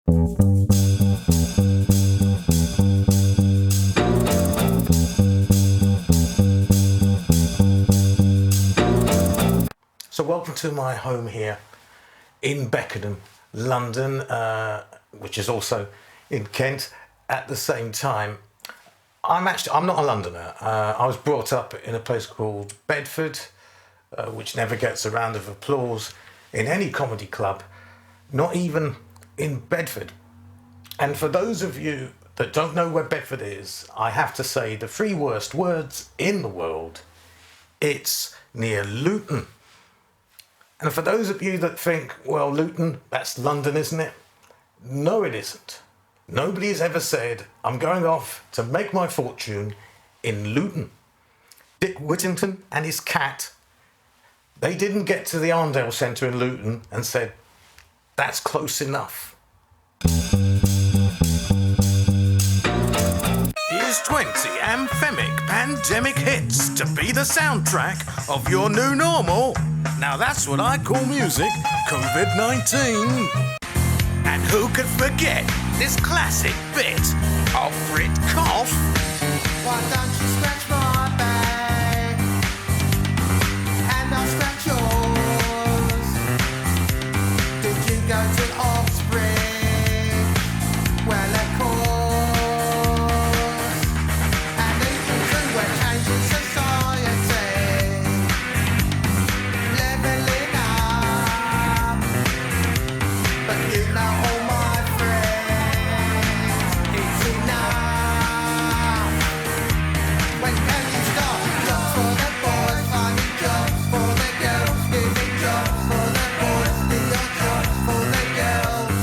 So welcome to my home here in Beckenham, London, which is also in Kent at the same time. I'm not a Londoner. I was brought up in a place called Bedford, which never gets a round of applause in any comedy club, not even in Bedford. And for those of you that don't know where Bedford is, I have to say the three worst words in the world. It's near Luton. And for those of you that think, well, Luton, that's London, isn't it? No, it isn't. Nobody has ever said, I'm going off to make my fortune in Luton. Dick Whittington and his cat, they didn't get to the Arndale Centre in Luton and said, that's close enough. Here's 20 anthemic pandemic hits to be the soundtrack of your new normal. Now that's what I call music, COVID-19. And who could forget this classic bit of Brit Cough? Why don't you scratch my back and I'll scratch yours? Did you go to Offspring? Well, of course. And even though we're changing society, leveling up, but you know all my friends, it's enough. When can you stop? Jobs for the boys, finding jobs for the girls, giving jobs for the boys, give your jobs for the girls.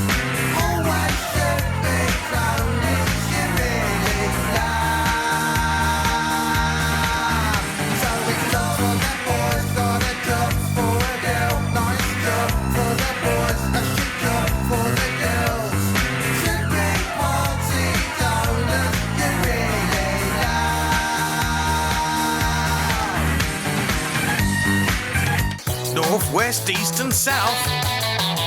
Always should be clothes you really love. So it's jobs for the boys, got a job for a girl, nice job for the boys, a shit job for the girls. Should be party donors you really love. North, west, east and south.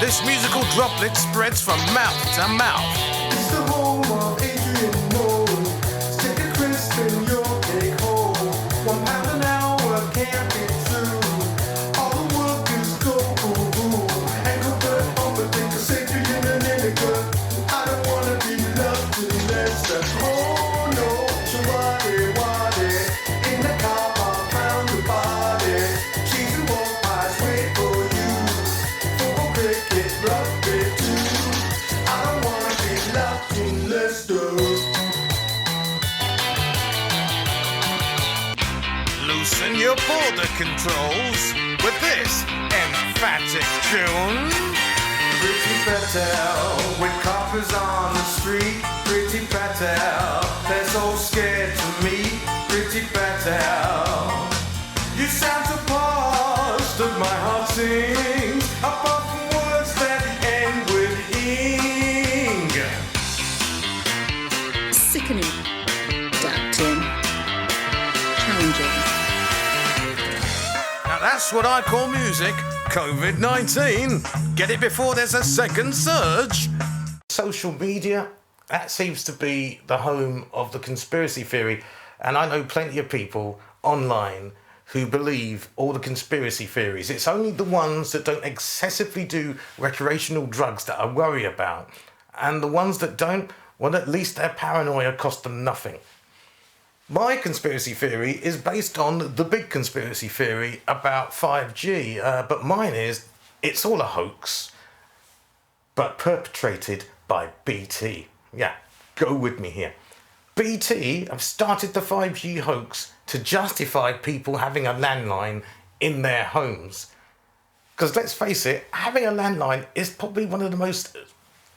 This musical droplet spreads from mouth to mouth. It's the home of Adrian Moore. Stick a crisp in your cake hole. £1 an hour can't be true. All the workers go boo-boo and convert home and think of safety in an vinegar. I don't wanna be loved unless that's oh no. So wadi in the car park found the body. Cheese and pork pies wait for you. Football, cricket, rugby too. I don't wanna be loved unless those. Loosen your border controls with this emphatic tune. Pretty Patel, with coppers on the street. Pretty Patel, they're so scared to meet. Pretty Patel, you sound so posh that my heart sings. Apart from words that end with ing. Sickening. Adapting. Challenging. Now that's what I call music, COVID-19. Get it before there's a second surge. Social media, that seems to be the home of the conspiracy theory. And I know plenty of people online who believe all the conspiracy theories. It's only the ones that don't excessively do recreational drugs that I worry about. And the ones that don't, well, at least their paranoia cost them nothing. My conspiracy theory is based on the big conspiracy theory about 5G, but mine is, it's all a hoax, but perpetrated by BT. Yeah, go with me here. BT have started the 5G hoax to justify people having a landline in their homes. Because let's face it, having a landline is probably one of the most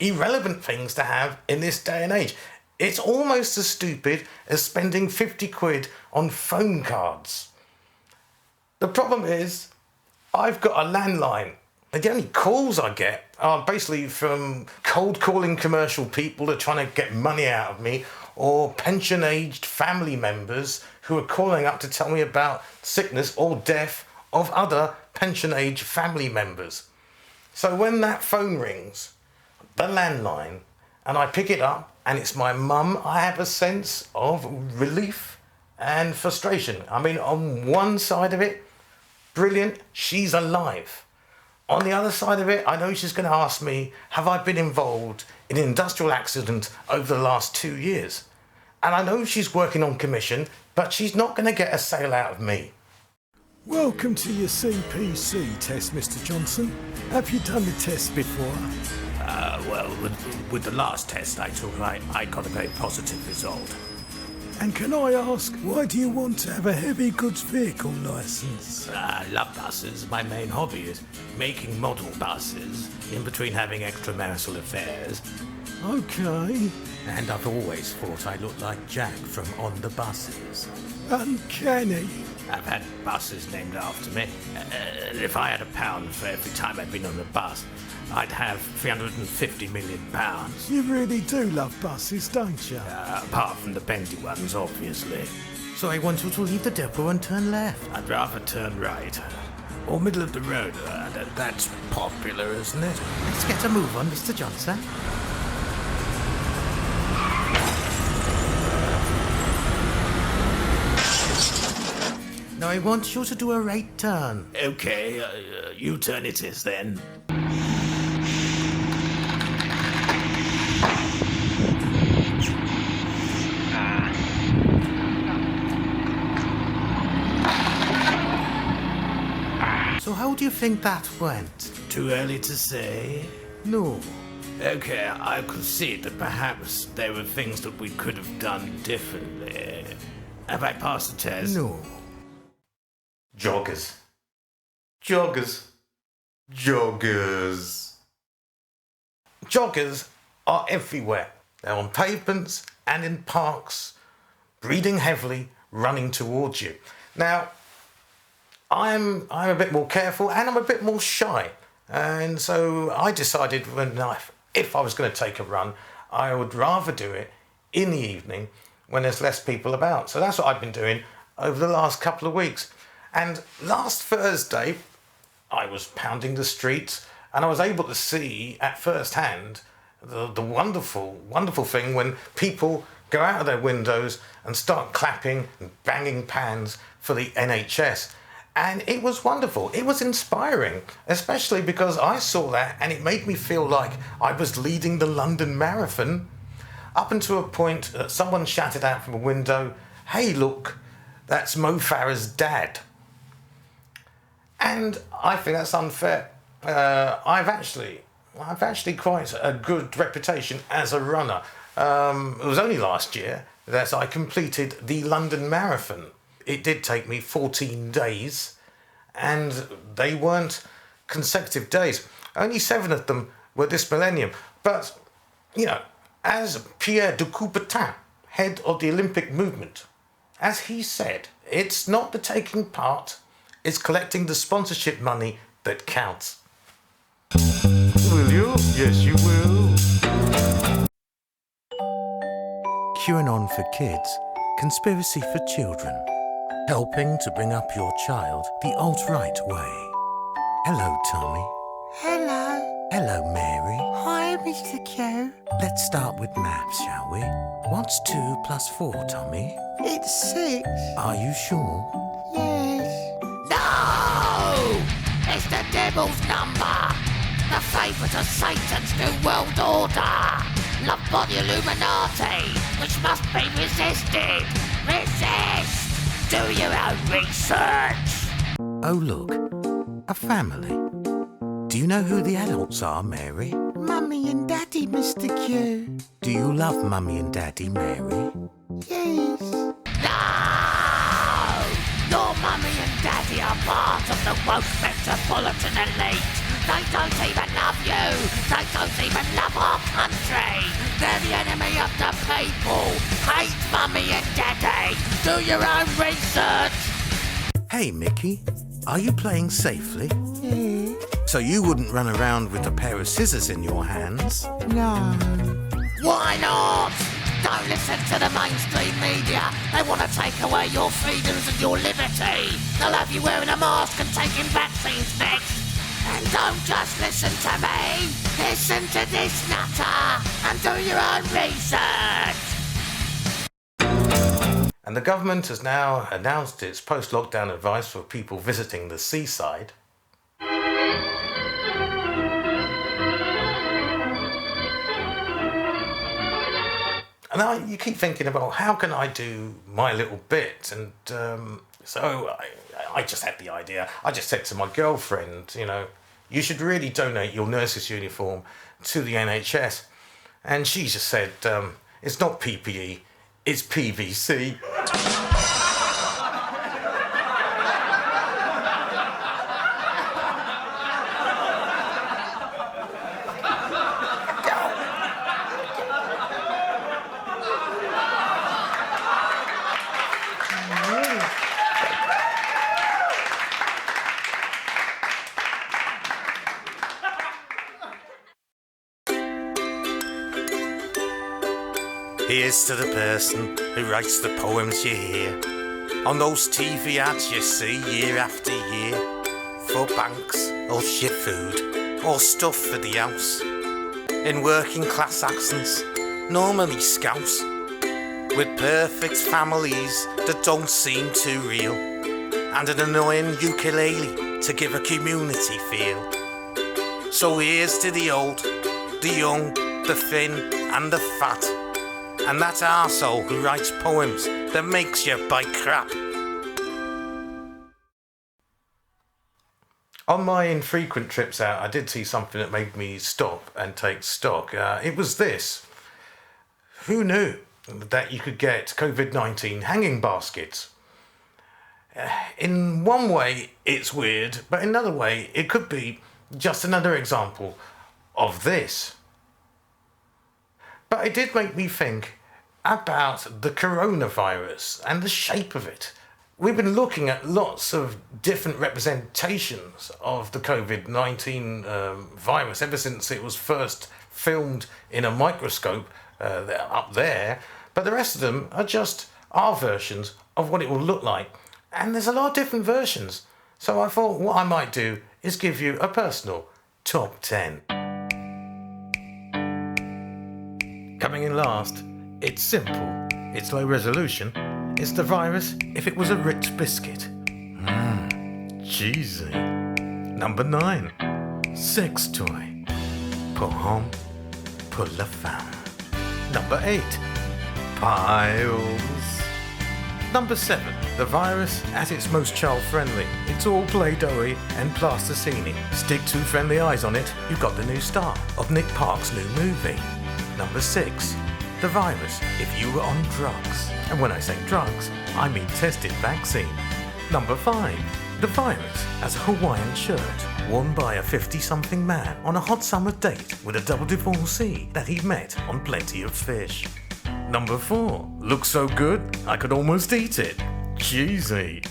irrelevant things to have in this day and age. It's almost as stupid as spending 50 quid on phone cards. The problem is, I've got a landline. And the only calls I get are basically from cold calling commercial people that are trying to get money out of me, or pension-aged family members who are calling up to tell me about sickness or death of other pension-age family members. So when that phone rings, the landline, and I pick it up and it's my mum, I have a sense of relief and frustration. I mean, on one side of it, brilliant, she's alive. On the other side of it, I know she's going to ask me, have I been involved in an industrial accident over the last 2 years? And I know she's working on commission, but she's not going to get a sale out of me. Welcome to your CPC test, Mr. Johnson. Have you done the test before? Well, with the last test I took, I got a very positive result. And can I ask, why do you want to have a heavy goods vehicle licence? I love buses. My main hobby is making model buses in between having extramarital affairs. Okay. And I've always thought I looked like Jack from On the Buses. Uncanny. I've had buses named after me. If I had £1 for every time I'd been on a bus, I'd have £350 million. You really do love buses, don't you? Apart from the bendy ones, obviously. So I want you to leave the depot and turn left. I'd rather turn right. Or middle of the road. That's popular, isn't it? Let's get a move on, Mr. Johnson. Now I want you to do a right turn. Okay, U-turn it is then. So how do you think that went? Too early to say. No. Okay, I could see that perhaps there were things that we could have done differently. Have I passed the test? No. Joggers. Joggers. Joggers. Joggers are everywhere. They're on pavements and in parks, breathing heavily, running towards you. Now, I'm a bit more careful and I'm a bit more shy. And so I decided if I was going to take a run, I would rather do it in the evening when there's less people about. So that's what I've been doing over the last couple of weeks. And last Thursday, I was pounding the streets and I was able to see at first hand the wonderful, wonderful thing when people go out of their windows and start clapping and banging pans for the NHS. And it was wonderful. It was inspiring, especially because I saw that and it made me feel like I was leading the London Marathon, up until a point that someone shouted out from a window, "Hey, look, that's Mo Farah's dad." And I think that's unfair. I've actually quite a good reputation as a runner. It was only last year that I completed the London Marathon. It did take me 14 days, and they weren't consecutive days. Only 7 of them were this millennium. But, you know, as Pierre de Coubertin, head of the Olympic movement, as he said, it's not the taking part, it's collecting the sponsorship money that counts. Will you? Yes, you will. QAnon for Kids, Conspiracy for Children. Helping to bring up your child the alt-right way. Hello, Tommy. Hello. Hello, Mary. Hi, Mr. Q. Let's start with maths, shall we? What's 2 plus 4, Tommy? It's 6. Are you sure? Yes. No! It's the devil's number! The favourite of Satan's new world order! Loved by the Illuminati, which must be resisted! Resist! Do your own research! Oh, look. A family. Do you know who the adults are, Mary? Mummy and Daddy, Mr. Q. Do you love Mummy and Daddy, Mary? Yes. No! Your mummy and daddy are part of the woke metropolitan elite! They don't even love you! They don't even love our country! They're the enemy of the people! Hate mummy and daddy! Do your own research! Hey, Mickey. Are you playing safely? Yeah. So you wouldn't run around with a pair of scissors in your hands? No. Why not? Don't listen to the mainstream media. They want to take away your freedoms and your liberty. They'll have you wearing a mask and taking vaccines next. And don't just listen to me. Listen to this nutter and do your own research. And the government has now announced its post-lockdown advice for people visiting the seaside. And you keep thinking about how can I do my little bit, and so I just had the idea. I just said to my girlfriend, you should really donate your nurse's uniform to the NHS, and she just said, it's not PPE, it's PVC. Here's to the person who writes the poems you hear on those TV ads you see year after year, for banks or shit food or stuff for the house, in working class accents, normally scouse, with perfect families that don't seem too real, and an annoying ukulele to give a community feel. So here's to the old, the young, the thin and the fat, and that arsehole who writes poems that makes you buy crap. On my infrequent trips out, I did see something that made me stop and take stock. It was this. Who knew that you could get COVID-19 hanging baskets? In one way, it's weird, but in another way, it could be just another example of this. But it did make me think about the coronavirus and the shape of it. We've been looking at lots of different representations of the COVID-19 virus ever since it was first filmed in a microscope up there, but the rest of them are just our versions of what it will look like. And there's a lot of different versions. So I thought what I might do is give you a personal top 10. Coming in last, it's simple, it's low resolution, it's the virus if it was a Ritz biscuit. Cheesy. Number 9, sex toy. Pour homme, pour la femme. Number 8, piles. Number 7, the virus at its most child-friendly. It's all Play-Doh-y and plasticine. Stick 2 friendly eyes on it, you've got the new star of Nick Park's new movie. Number 6, the virus if you were on drugs. And when I say drugs, I mean tested vaccine. Number 5, the virus as a Hawaiian shirt worn by a 50-something man on a hot summer date with a double divorcee that he met on Plenty of Fish. Number 4, looks so good I could almost eat it. Cheesy.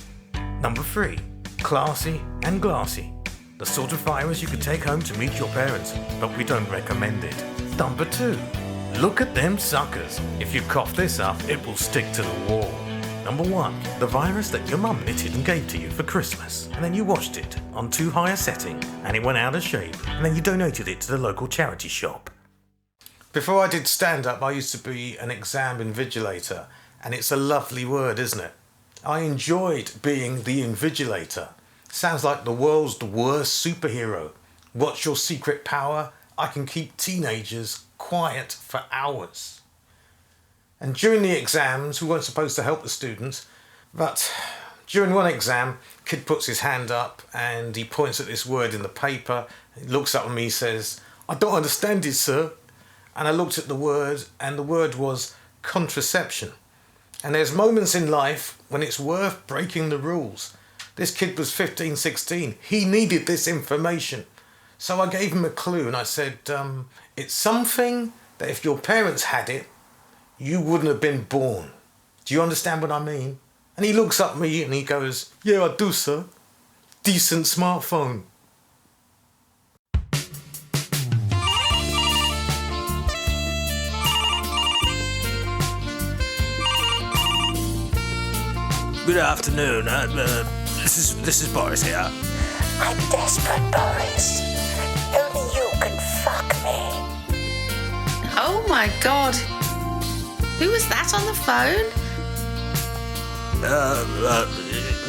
Number 3, classy and glassy. The sort of virus you could take home to meet your parents, but we don't recommend it. Number 2, look at them suckers. If you cough this up, it will stick to the wall. Number 1, the virus that your mum knitted and gave to you for Christmas, and then you washed it on too high a setting, and it went out of shape, and then you donated it to the local charity shop. Before I did stand-up, I used to be an exam invigilator, and it's a lovely word, isn't it? I enjoyed being the invigilator. Sounds like the world's worst superhero. What's your secret power? I can keep teenagers quiet for hours. And during the exams, we weren't supposed to help the students, but during one exam, kid puts his hand up and he points at this word in the paper. He looks up at me and says, "I don't understand it, sir." And I looked at the word, and the word was contraception. And there's moments in life when it's worth breaking the rules. This kid was 15, 16. He needed this information. So I gave him a clue and I said, it's something that if your parents had it, you wouldn't have been born. Do you understand what I mean? And he looks up at me and he goes, "Yeah, I do, sir. Decent smartphone." Good afternoon. This is Boris here. I'm desperate, Boris. Only you can fuck me. Oh my god. Who was that on the phone?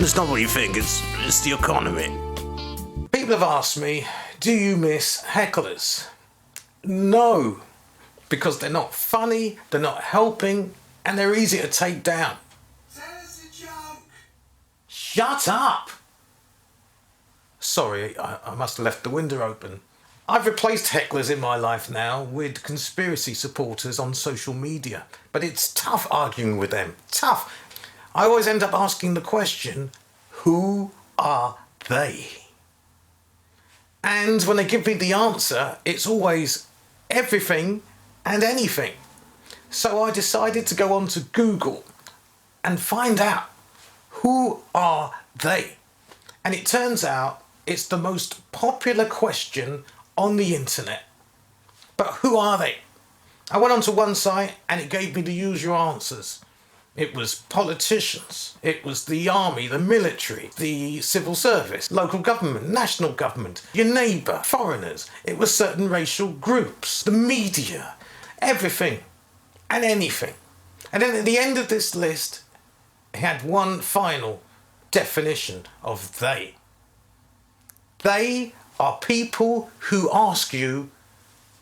It's not what you think, it's the economy. People have asked me, do you miss hecklers? No, because they're not funny, they're not helping, and they're easy to take down. That's a joke. Shut up! Sorry, I must have left the window open. I've replaced hecklers in my life now with conspiracy supporters on social media, but it's tough arguing with them. Tough. I always end up asking the question, who are they? And when they give me the answer, it's always everything and anything. So I decided to go on to Google and find out, who are they? And it turns out it's the most popular question on the internet. But who are they? I went onto one site and it gave me the usual answers. It was politicians, it was the army, the military, the civil service, local government, national government, your neighbour, foreigners. It was certain racial groups, the media, everything and anything. And then at the end of this list, it had one final definition of they. They are people who ask you,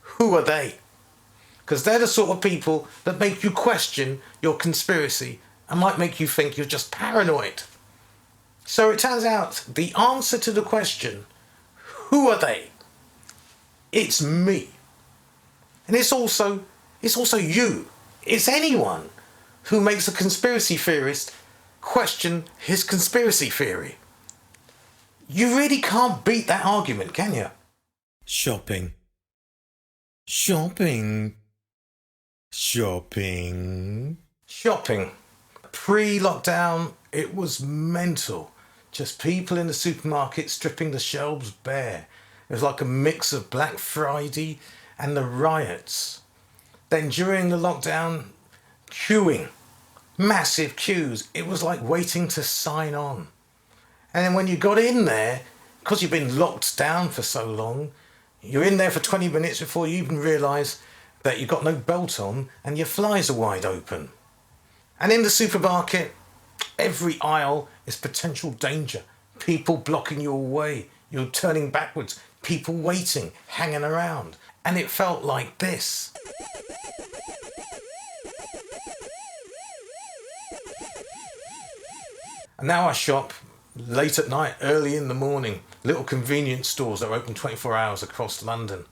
who are they? Because they're the sort of people that make you question your conspiracy and might make you think you're just paranoid. So it turns out the answer to the question, who are they? It's me. And it's also you. It's anyone who makes a conspiracy theorist question his conspiracy theory. You really can't beat that argument, can you? Shopping. Pre-lockdown, it was mental. Just people in the supermarket stripping the shelves bare. It was like a mix of Black Friday and the riots. Then during the lockdown, queuing. Massive queues. It was like waiting to sign on. And then when you got in there, because you've been locked down for so long, you're in there for 20 minutes before you even realise that you've got no belt on and your flies are wide open. And in the supermarket, every aisle is potential danger. People blocking your way, you're turning backwards, people waiting, hanging around. And it felt like this. And now I shop late at night, early in the morning, little convenience stores that are open 24 hours across London.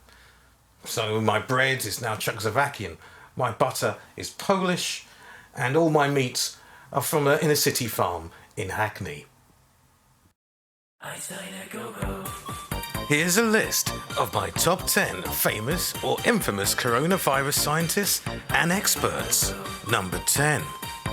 So my bread is now Czechoslovakian, my butter is Polish, and all my meats are from an inner city farm in Hackney. Here's a list of my top 10 famous or infamous coronavirus scientists and experts. Number 10,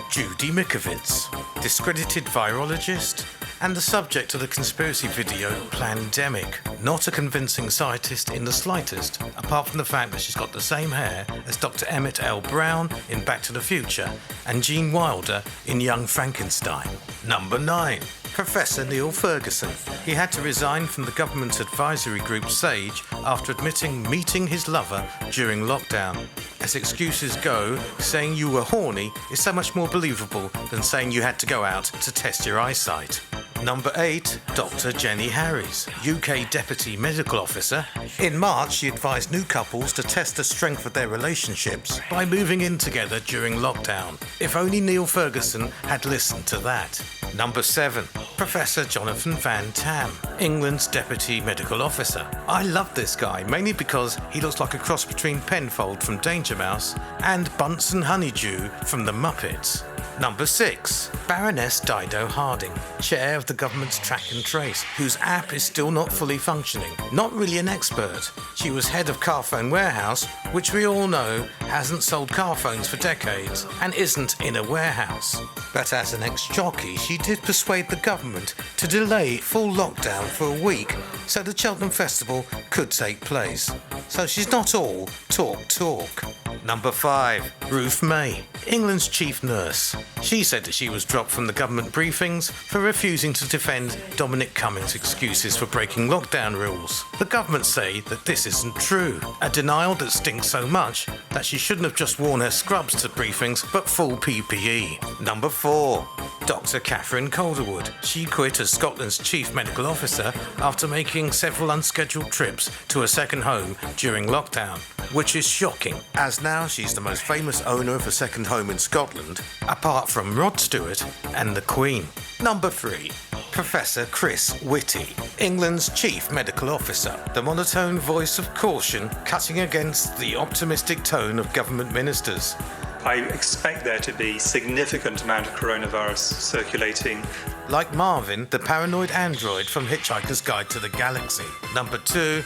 Judy Mikovits, discredited virologist and the subject of the conspiracy video Plandemic. Not a convincing scientist in the slightest, apart from the fact that she's got the same hair as Dr. Emmett L. Brown in Back to the Future and Gene Wilder in Young Frankenstein. Number 9, Professor Neil Ferguson. He had to resign from the government advisory group SAGE after admitting meeting his lover during lockdown. As excuses go, saying you were horny is so much more believable than saying you had to go out to test your eyesight. Number 8, Dr. Jenny Harries, UK Deputy Medical Officer. In March, she advised new couples to test the strength of their relationships by moving in together during lockdown. If only Neil Ferguson had listened to that. Number 7, Professor Jonathan Van Tam, England's Deputy Medical Officer. I love this guy, mainly because he looks like a cross between Penfold from Danger Mouse and Bunsen Honeydew from The Muppets. Number 6, Baroness Dido Harding, chair of the government's Track and Trace, whose app is still not fully functioning. Not really an expert. She was head of Carphone Warehouse, which we all know hasn't sold car phones for decades and isn't in a warehouse. But as an ex-jockey, she did persuade the government to delay full lockdown for a week so the Cheltenham Festival could take place. So she's not all talk. Number 5. Ruth May, England's chief nurse. She said that she was dropped from the government briefings for refusing to defend Dominic Cummings' excuses for breaking lockdown rules. The government say that this isn't true, a denial that stinks so much that she shouldn't have just worn her scrubs to briefings but full PPE. Number 4. Dr. Catherine Calderwood. She quit as Scotland's chief medical officer after making several unscheduled trips to a second home during lockdown, which is shocking, as now she's the most famous owner of a second home in Scotland, apart from Rod Stewart and the Queen. Number 3. Professor Chris Whitty, England's chief medical officer, the monotone voice of caution cutting against the optimistic tone of government ministers. I expect there to be significant amount of coronavirus circulating. Like Marvin, the paranoid android from Hitchhiker's Guide to the Galaxy. Number 2.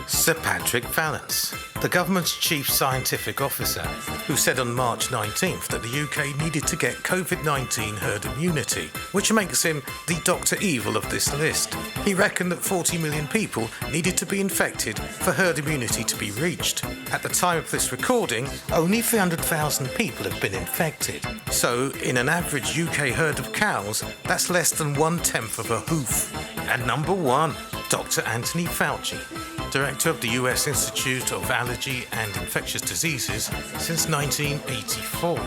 Sir Patrick Vallance, the government's chief scientific officer, who said on March 19th that the UK needed to get COVID-19 herd immunity, which makes him the Dr. Evil of this list. He reckoned that 40 million people needed to be infected for herd immunity to be reached. At the time of this recording, only 300,000 people have been infected. So, in an average UK herd of cows, that's less than 1/10 of a hoof. And number 1, Dr. Anthony Fauci, director of the US Institute of Allergy and Infectious Diseases since 1984,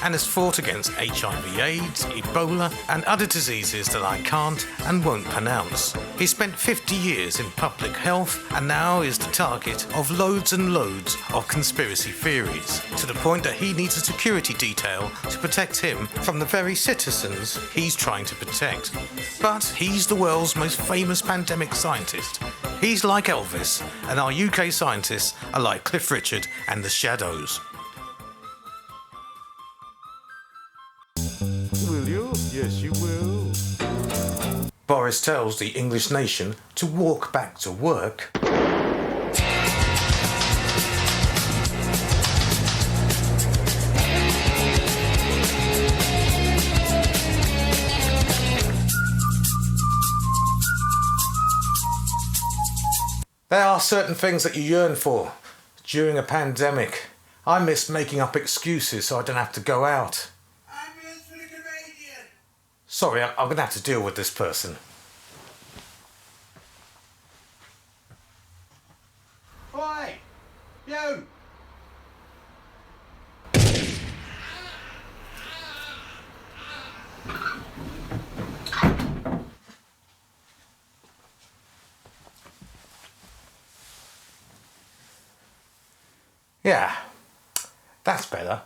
and has fought against HIV/AIDS, Ebola, and other diseases that I can't and won't pronounce. He spent 50 years in public health and now is the target of loads and loads of conspiracy theories, to the point that he needs a security detail to protect him from the very citizens he's trying to protect. But he's the world's most famous pandemic scientist. He's like Elvis, and our UK scientists are like Cliff Richard and the Shadows. Will you? Yes, you will. Boris tells the English nation to walk back to work. There are certain things that you yearn for during a pandemic. I miss making up excuses so I don't have to go out. Sorry, I'm going to have to deal with this person. Oi! You! Yeah, that's better.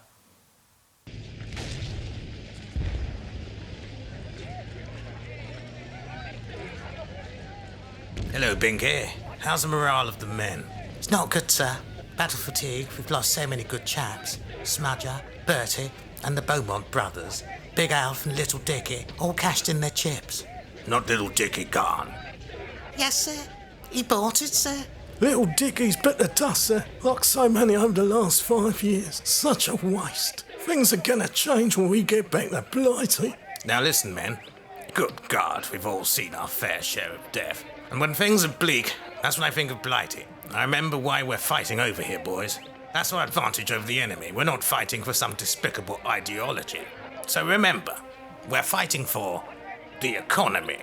Hello, Binky. How's the morale of the men? It's not good, sir. Battle fatigue. We've lost so many good chaps. Smudger, Bertie, and the Beaumont brothers. Big Alf and Little Dicky, all cashed in their chips. Not Little Dicky gone. Yes, sir. He bought it, sir. Little Dickie's bit the dust, sir. Like so many over the last 5 years. Such a waste. Things are gonna change when we get back to Blighty. Now listen, men. Good God, we've all seen our fair share of death. And when things are bleak, that's when I think of Blighty. I remember why we're fighting over here, boys. That's our advantage over the enemy. We're not fighting for some despicable ideology. So remember, we're fighting for the economy.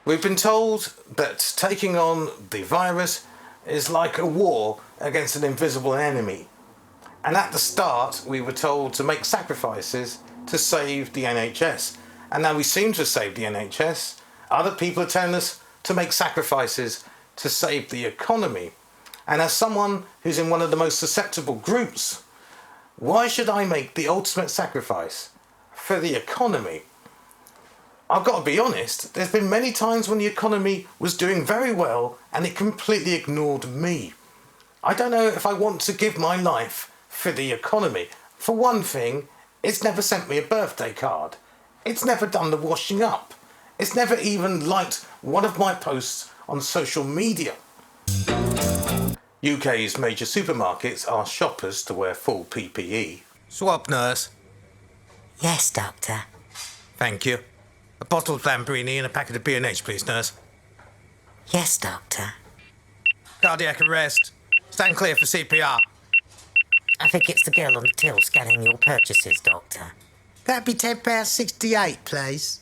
We've been told that taking on the virus is like a war against an invisible enemy. And at the start, we were told to make sacrifices to save the NHS. And now we seem to have saved the NHS. Other people are telling us to make sacrifices to save the economy. And as someone who's in one of the most susceptible groups, why should I make the ultimate sacrifice for the economy? I've got to be honest, there's been many times when the economy was doing very well and it completely ignored me. I don't know if I want to give my life for the economy. For one thing, it's never sent me a birthday card. It's never done the washing up. It's never even liked one of my posts on social media. UK's major supermarkets ask shoppers to wear full PPE. Swab, nurse. Yes, Doctor. Thank you. A bottle of Lambrini and a packet of B&H, please, nurse. Yes, Doctor. Cardiac arrest. Stand clear for CPR. I think it's the girl on the till scanning your purchases, Doctor. That'd be £10.68, please.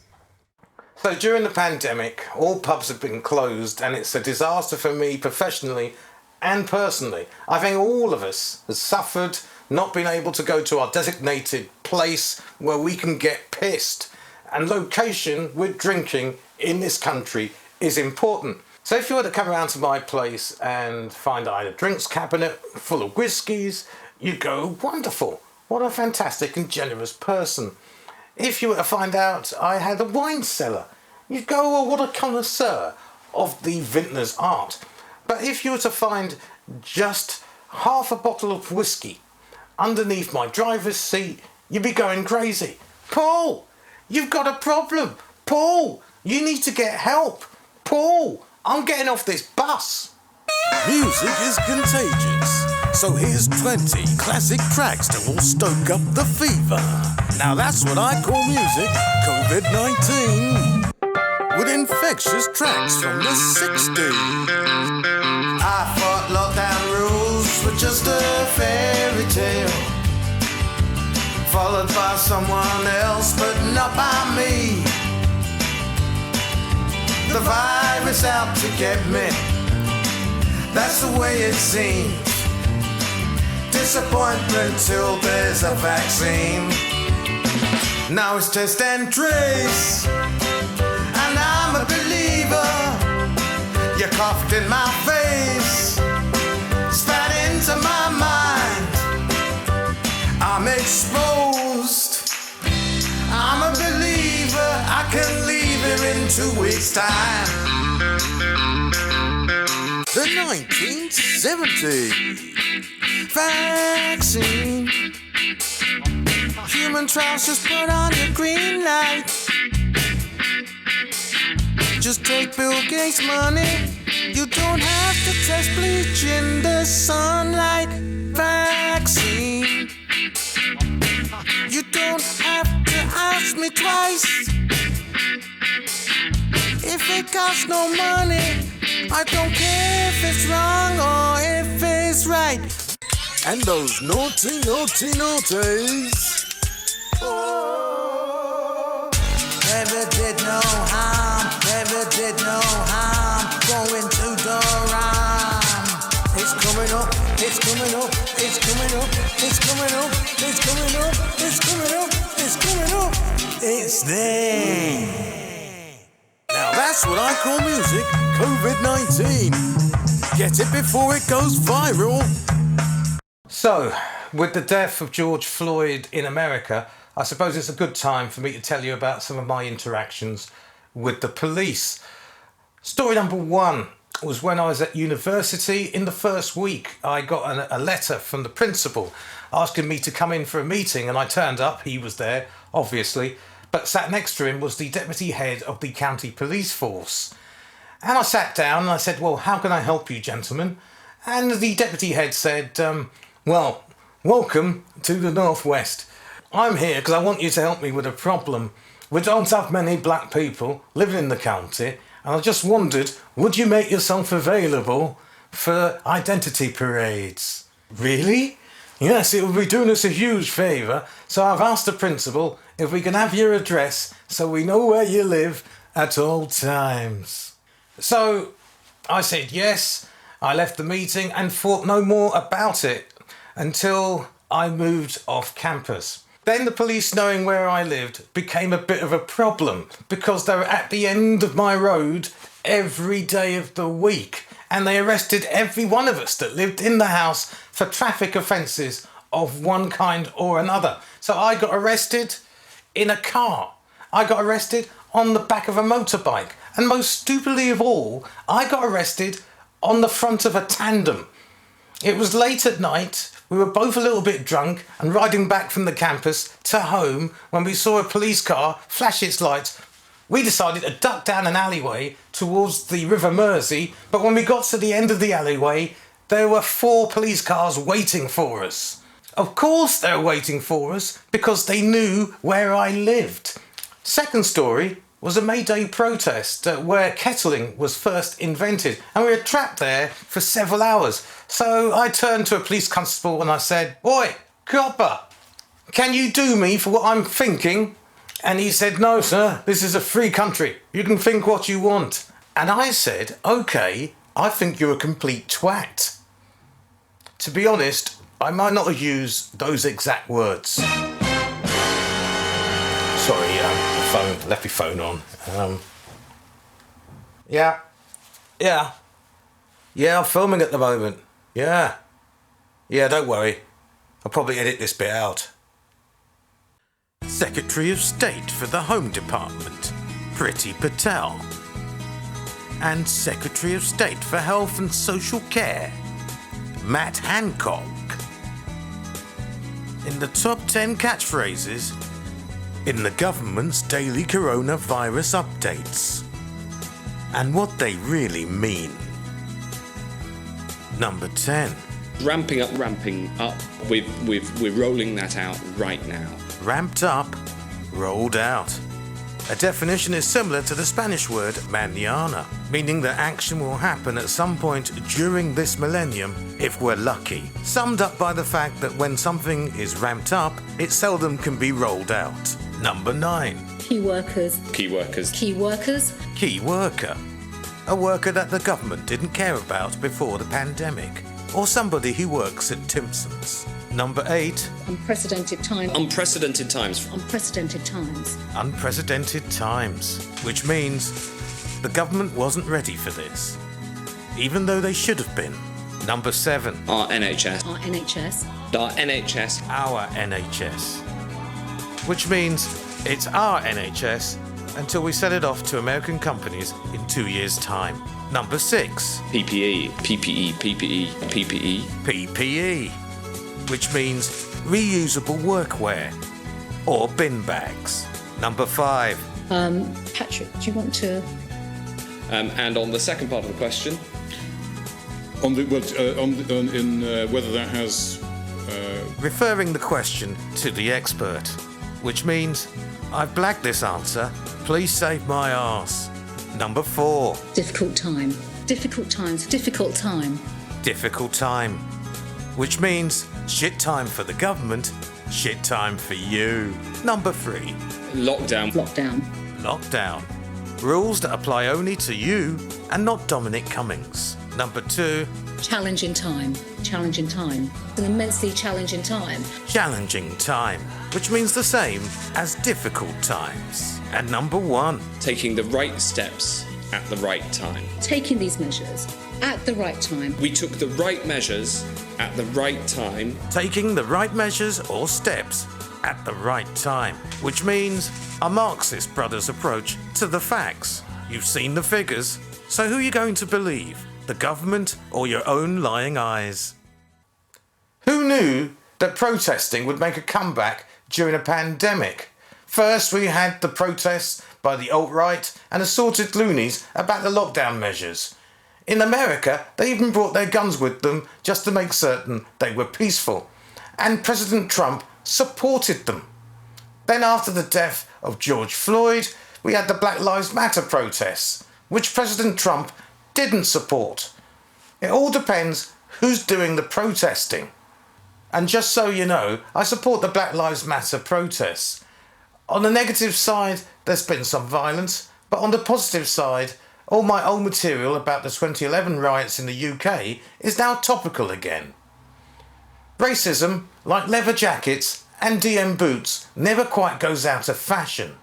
So during the pandemic, all pubs have been closed and it's a disaster for me professionally and personally. I think all of us have suffered not being able to go to our designated place where we can get pissed. And location with drinking in this country is important. So if you were to come around to my place and find I had a drinks cabinet full of whiskies, you'd go, wonderful, what a fantastic and generous person. If you were to find out I had a wine cellar, you'd go, well, what a connoisseur of the vintner's art. But if you were to find just half a bottle of whiskey underneath my driver's seat, you'd be going crazy. Paul, you've got a problem. Paul, you need to get help. Paul, I'm getting off this bus. Music is contagious, so here's 20 classic tracks that will stoke up the fever. Now that's what I call music, COVID-19, with infectious tracks from the 60s. I thought lockdown rules were just a fairy tale, followed by someone else, but not by me. The virus out to get me, that's the way it seems. Disappointment till there's a vaccine. Now it's test and trace, and I'm a believer. You coughed in my face, spat into my mind. I'm exposed, I'm a believer. I can leave here in 2 weeks' time. The 1970s. Vaccine, human trials, just put on your green light. Just take Bill Gates' money. You don't have to test bleach in the sunlight. Vaccine, you don't have to ask me twice. If it costs no money, I don't care if it's wrong or if it's right. And those naughty, naughty, naughties. Never did no harm, never did no harm. Going to the rhyme. It's coming up, it's coming up, it's coming up, it's coming up, it's coming up, it's coming up, it's coming up. It's there. Now that's what I call music, COVID-19. Get it before it goes viral. So, with the death of George Floyd in America, I suppose it's a good time for me to tell you about some of my interactions with the police. Story number one was when I was at university. In the first week, I got a letter from the principal asking me to come in for a meeting, and I turned up. He was there, obviously, but sat next to him was the deputy head of the county police force. And I sat down and I said, well, how can I help you, gentlemen? And the deputy head said, well, welcome to the Northwest. I'm here because I want you to help me with a problem. We don't have many black people living in the county, and I just wondered, would you make yourself available for identity parades? Really? Yes, it would be doing us a huge favour, so I've asked the principal if we can have your address so we know where you live at all times. So I said yes. I left the meeting and thought no more about it until I moved off campus. Then the police, knowing where I lived, became a bit of a problem because they were at the end of my road every day of the week, and they arrested every one of us that lived in the house for traffic offences of one kind or another. So I got arrested in a car. I got arrested on the back of a motorbike. And most stupidly of all, I got arrested on the front of a tandem. It was late at night. We were both a little bit drunk and riding back from the campus to home when we saw a police car flash its lights. We decided to duck down an alleyway towards the River Mersey, but when we got to the end of the alleyway, there were 4 police cars waiting for us. Of course they were waiting for us because they knew where I lived. Second story was a May Day protest where kettling was first invented, and we were trapped there for several hours. So I turned to a police constable and I said, "Boy, copper, can you do me for what I'm thinking?" And he said, "No, sir, this is a free country. You can think what you want." And I said, "OK, I think you're a complete twat." To be honest, I might not have used those exact words. Sorry, left my phone on. Yeah, I'm filming at the moment. Yeah, don't worry. I'll probably edit this bit out. Secretary of State for the Home Department, Priti Patel. And Secretary of State for Health and Social Care, Matt Hancock. In the top 10 catchphrases in the government's daily coronavirus updates, and what they really mean. Number 10. Ramping up. We're rolling that out right now. Ramped up, rolled out. A definition is similar to the Spanish word mañana, meaning that action will happen at some point during this millennium if we're lucky. Summed up by the fact that when something is ramped up, it seldom can be rolled out. Number 9. Key workers. Key workers. Key workers. Key worker. A worker that the government didn't care about before the pandemic, or somebody who works at Timpson's. Number 8. Unprecedented time. Unprecedented times. Unprecedented times. Unprecedented times, which means the government wasn't ready for this, even though they should have been. Number 7. Our NHS. Our NHS. Our NHS. Our NHS, which means it's our NHS until we sell it off to American companies in 2 years' time. Number 6. PPE, which means reusable workwear or bin bags. Number 5. Patrick, do you want to? And on the second part of the question, whether that has. Referring the question to the expert, which means I've blagged this answer. Please save my arse. Number 4. Difficult time. Difficult times. Difficult time. Difficult time, which means shit time for the government, shit time for you. Number 3. Lockdown. Lockdown. Lockdown. Rules that apply only to you and not Dominic Cummings. Number 2. Challenging time. Challenging time. An immensely challenging time. Challenging time, which means the same as difficult times. And number 1. Taking the right steps at the right time. Taking these measures at the right time. We took the right measures at the right time. Taking the right measures or steps at the right time, which means a Marxist brother's approach to the facts. You've seen the figures, so who are you going to believe? The government or your own lying eyes? Who knew that protesting would make a comeback during a pandemic? First, we had the protests by the alt-right and assorted loonies about the lockdown measures. In America, they even brought their guns with them just to make certain they were peaceful. And President Trump supported them. Then after the death of George Floyd, we had the Black Lives Matter protests, which President Trump didn't support. It all depends who's doing the protesting. And just so you know, I support the Black Lives Matter protests. On the negative side, there's been some violence, but on the positive side, all my old material about the 2011 riots in the UK is now topical again. Racism, like leather jackets and DM boots, never quite goes out of fashion.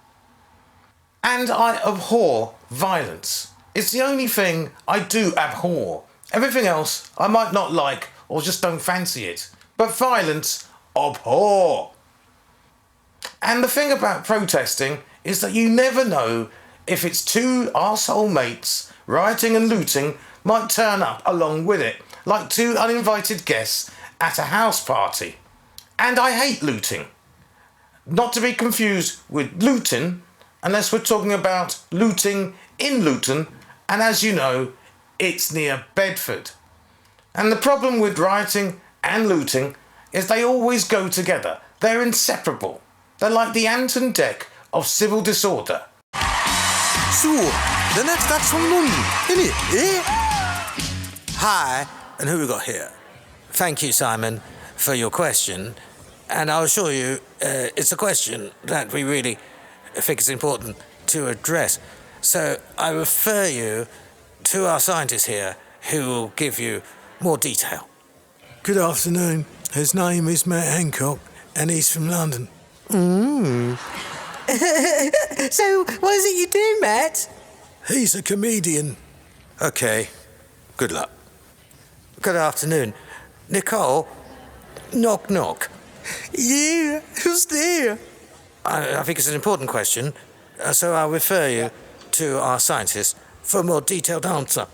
And I abhor violence. It's the only thing I do abhor. Everything else I might not like or just don't fancy it. But violence, abhor. And the thing about protesting is that you never know if it's two arsehole mates rioting and looting might turn up along with it, like two uninvited guests at a house party. And I hate looting. Not to be confused with looting, unless we're talking about looting in Luton, and as you know, it's near Bedford. And the problem with rioting and looting is they always go together. They're inseparable. They're like the ant and deck of civil disorder. So, the next act's from London, innit? Eh? Hi, and who we got here? Thank you, Simon, for your question. And I'll assure you, it's a question that we really think is important to address. So I refer you to our scientist here, who will give you more detail. Good afternoon. His name is Matt Hancock, and he's from London. So, what is it you do, Matt? He's a comedian. Okay, good luck. Good afternoon. Nicole, knock knock. Yeah, who's there? I think it's an important question, so I'll refer you to our scientist for a more detailed answer.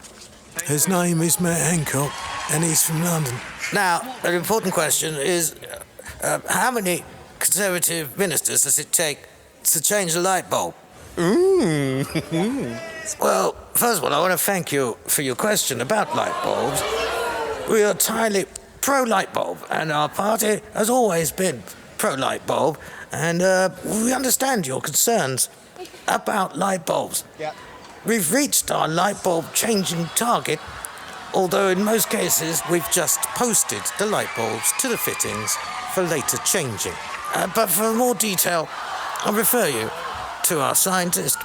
His name is Matt Hancock, and he's from London. Now, an important question is, how many Conservative ministers does it take to change the light bulb? Well, first of all, I want to thank you for your question about light bulbs. We are entirely pro-light bulb, and our party has always been pro-light bulb, and we understand your concerns about light bulbs. Yeah. We've reached our light bulb changing target, although in most cases we've just posted the light bulbs to the fittings for later changing. But for more detail, I'll refer you to our scientist.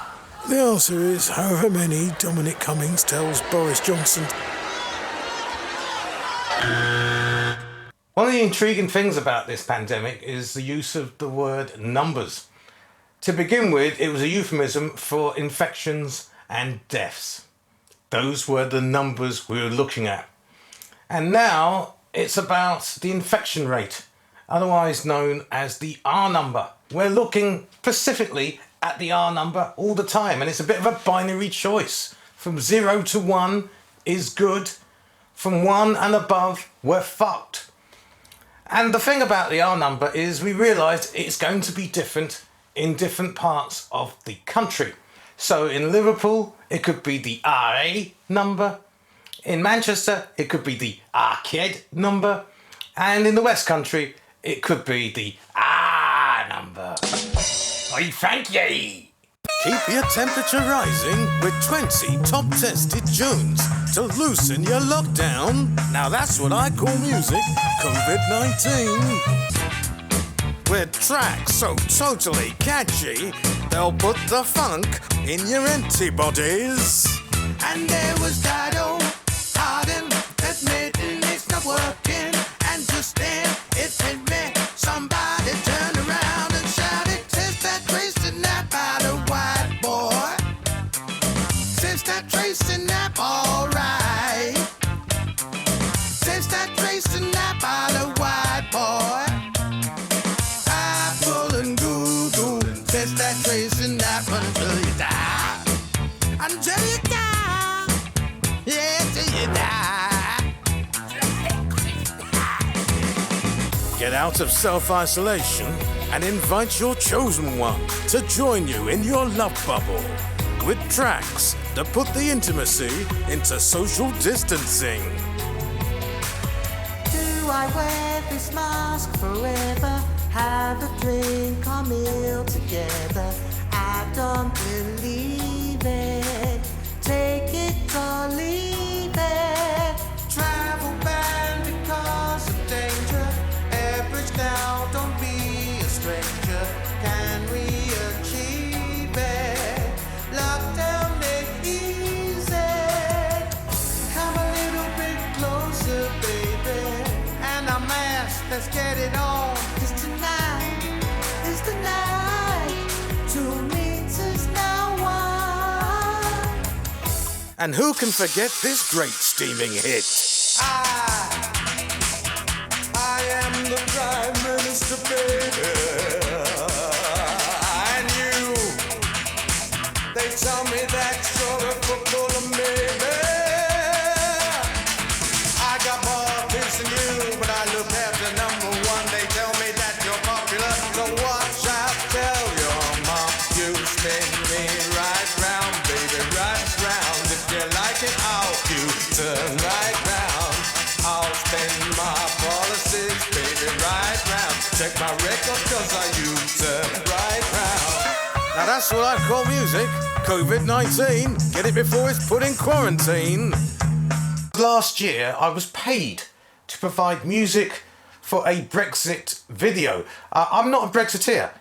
The answer is however many Dominic Cummings tells Boris Johnson. One of the intriguing things about this pandemic is the use of the word numbers. To begin with, it was a euphemism for infections and deaths. Those were the numbers we were looking at. And now it's about the infection rate, otherwise known as the R number. We're looking specifically at the R number all the time, and it's a bit of a binary choice. From 0 to 1 is good. From 1 and above, we're fucked. And the thing about the R number is we realised it's going to be different in different parts of the country. So in Liverpool, it could be the RA number. In Manchester, it could be the Arcade number. And in the West Country, it could be the R number. I thank ye. Keep your temperature rising with 20 top-tested Jones to loosen your lockdown. Now that's what I call music, COVID-19. With tracks so totally catchy, they'll put the funk in your antibodies. And there was Dido, Harden, admitting it's not working. And just then, it hit me. Somebody turned around and shouted, "Since that tracing nap by the white boy. Since that tracing nap, alright. Since that tracing nap by the white boy. Apple and Google. Since that tracing nap until you die. Until you die. Yeah, till you die. Get out of self-isolation and invite your chosen one to join you in your love bubble with tracks that put the intimacy into social distancing. Do I wear this mask forever? Have a drink or meal together? I don't believe it. Take it or leave it. Travel ban because of danger. Average now, don't be a stranger. Can we achieve it? Lockdown made easy. Come a little bit closer, baby. And a mask, let's get it on. 'Cause tonight is the night. 2 meters now one. And who can forget this great steaming hit? I am the Prime Minister, baby. And you, they tell me that you're a footballer, maybe. I got more things than you, but I look after number one. They tell me that you're popular, so watch out, tell your mom. You spin me right round, baby, right round. If you like it, you turn right round. I'll spend my policies, baby, right round. Check my record, 'cause I use turn right round. Now that's what I call music. COVID-19. Get it before it's put in quarantine. Last year, I was paid to provide music for a Brexit video. I'm not a Brexiteer.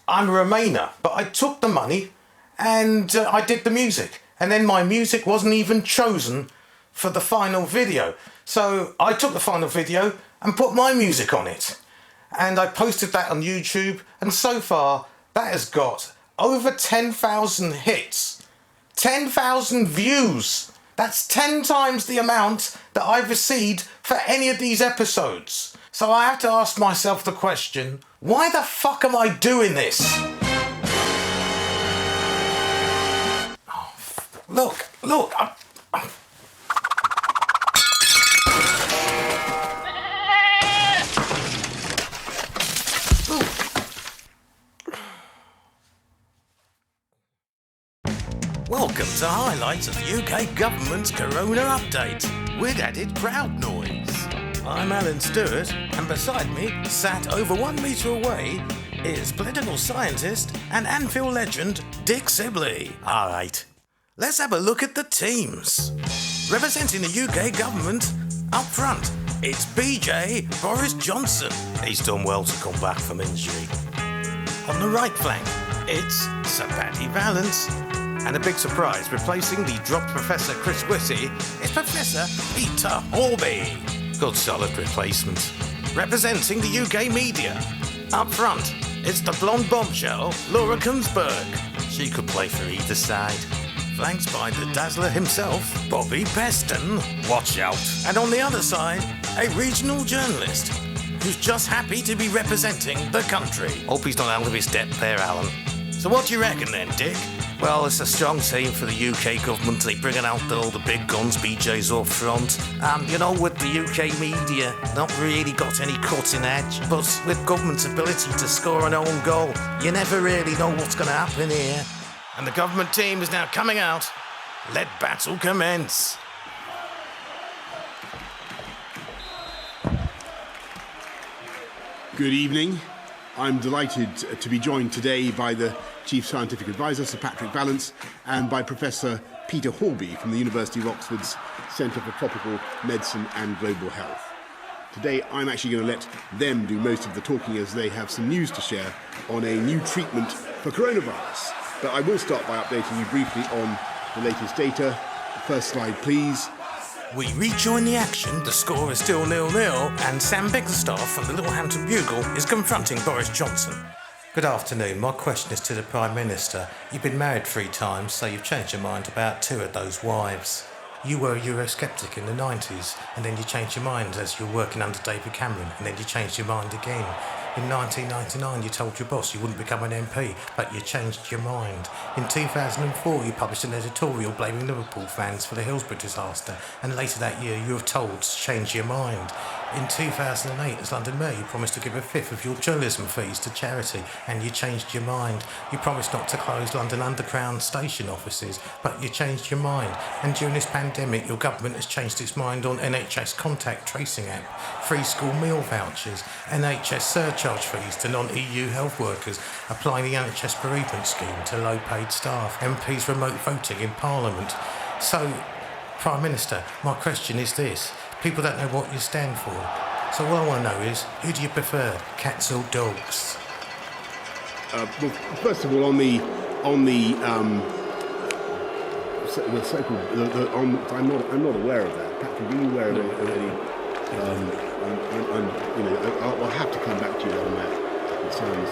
I'm a Remainer. But I took the money and I did the music. And then my music wasn't even chosen for the final video. So I took the final video and put my music on it. And I posted that on YouTube. And so far, that has got over 10,000 hits. 10,000 views. That's 10 times the amount that I've received for any of these episodes. So I have to ask myself the question, why the fuck am I doing this? Oh, look, Welcome to highlights of UK government's Corona update with added crowd noise. I'm Alan Stewart, and beside me, sat over 1 metre away, is political scientist and Anfield legend Dick Sibley. Alright, let's have a look at the teams. Representing the UK government, up front, it's BJ Boris Johnson. He's done well to come back from injury. On the right flank, it's Sir Paddy Vallance. And a big surprise, replacing the dropped Professor Chris Whitty is Professor Peter Horby. Good solid replacement. Representing the UK media, up front, it's the blonde bombshell, Laura Kunsberg. She could play for either side. Flanked by the dazzler himself, Bobby Peston. Watch out. And on the other side, a regional journalist who's just happy to be representing the country. Hope he's not out of his depth there, Alan. So what do you reckon then, Dick? Well, it's a strong team for the UK government. They're bringing out all the big guns, BJ's up front. With the UK media, not really got any cutting edge. But with government's ability to score an own goal, you never really know what's going to happen here. And the government team is now coming out. Let battle commence. Good evening. I'm delighted to be joined today by the Chief Scientific Advisor, Sir Patrick Vallance, and by Professor Peter Horby from the University of Oxford's Centre for Tropical Medicine and Global Health. Today, I'm actually going to let them do most of the talking as they have some news to share on a new treatment for coronavirus. But I will start by updating you briefly on the latest data. First slide, please. We rejoin the action, the score is still 0-0, and Sam Bickerstaff from the Littlehampton Bugle is confronting Boris Johnson. Good afternoon, my question is to the Prime Minister. You've been married 3 times, so you've changed your mind about 2 of those wives. You were a Eurosceptic in the 90s, and then you changed your mind as you were working under David Cameron, and then you changed your mind again. In 1999, you told your boss you wouldn't become an MP, but you changed your mind. In 2004, you published an editorial blaming Liverpool fans for the Hillsborough disaster, and later that year, you were told to change your mind. In 2008, as London Mayor, you promised to give 1/5 of your journalism fees to charity, and you changed your mind. You promised not to close London Underground station offices, but you changed your mind. And during this pandemic, your government has changed its mind on NHS contact tracing app, free school meal vouchers, NHS surcharge fees to non-EU health workers, applying the NHS bereavement scheme to low-paid staff, MPs remote voting in Parliament. So, Prime Minister, my question is this. People don't know what you stand for. So what I want to know is, who do you prefer, cats or dogs? Well, first of all, I'm not aware of that. Patrick, are you aware of any? I'll have to come back to you on that. It sounds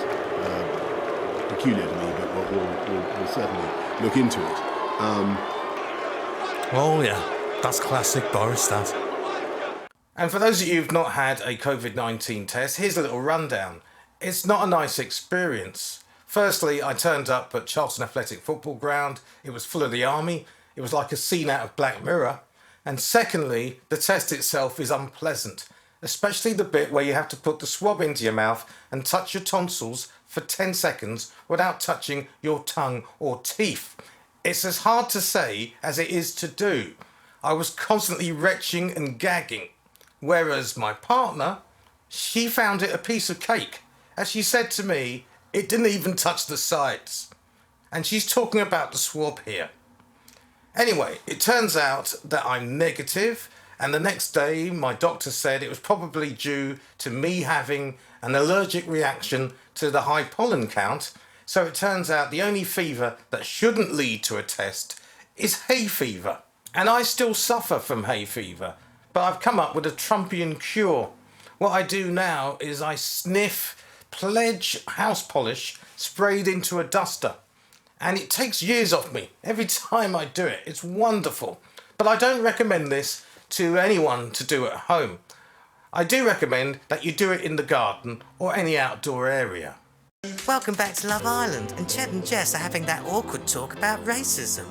peculiar to me, but we'll certainly look into it. Oh yeah, that's classic Boris, that. And for those of you who've not had a COVID-19 test, here's a little rundown. It's not a nice experience. Firstly, I turned up at Charlton Athletic Football Ground. It was full of the army. It was like a scene out of Black Mirror. And secondly, the test itself is unpleasant, especially the bit where you have to put the swab into your mouth and touch your tonsils for 10 seconds without touching your tongue or teeth. It's as hard to say as it is to do. I was constantly retching and gagging. Whereas my partner, she found it a piece of cake. As she said to me, it didn't even touch the sides. and she's talking about the swab here. Anyway, it turns out that I'm negative, and the next day my doctor said it was probably due to me having an allergic reaction to the high pollen count. So it turns out the only fever that shouldn't lead to a test is hay fever. And I still suffer from hay fever, but I've come up with a Trumpian cure. What I do now is I sniff Pledge house polish sprayed into a duster. And it takes years off me every time I do it. It's wonderful. But I don't recommend this to anyone to do at home. I do recommend that you do it in the garden or any outdoor area. Welcome back to Love Island, and Ched and Jess are having that awkward talk about racism.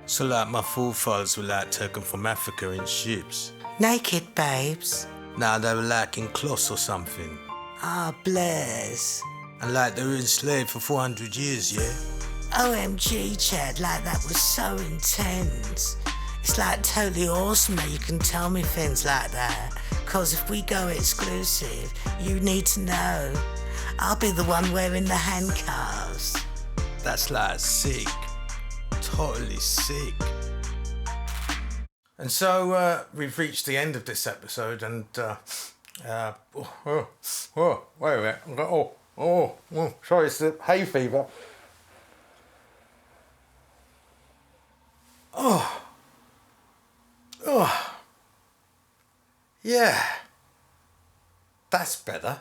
So like my forefathers were like taken from Africa in ships. Naked babes. Now they were like in cloths or something. Ah, bless. And like they were enslaved for 400 years, yeah? OMG, Ched, like that was so intense. It's like totally awesome that you can tell me things like that. Cause if we go exclusive, you need to know. I'll be the one wearing the handcuffs. That's like sick. Totally sick. And so we've reached the end of this episode, and wait a minute. Sorry, it's the hay fever. Yeah, that's better.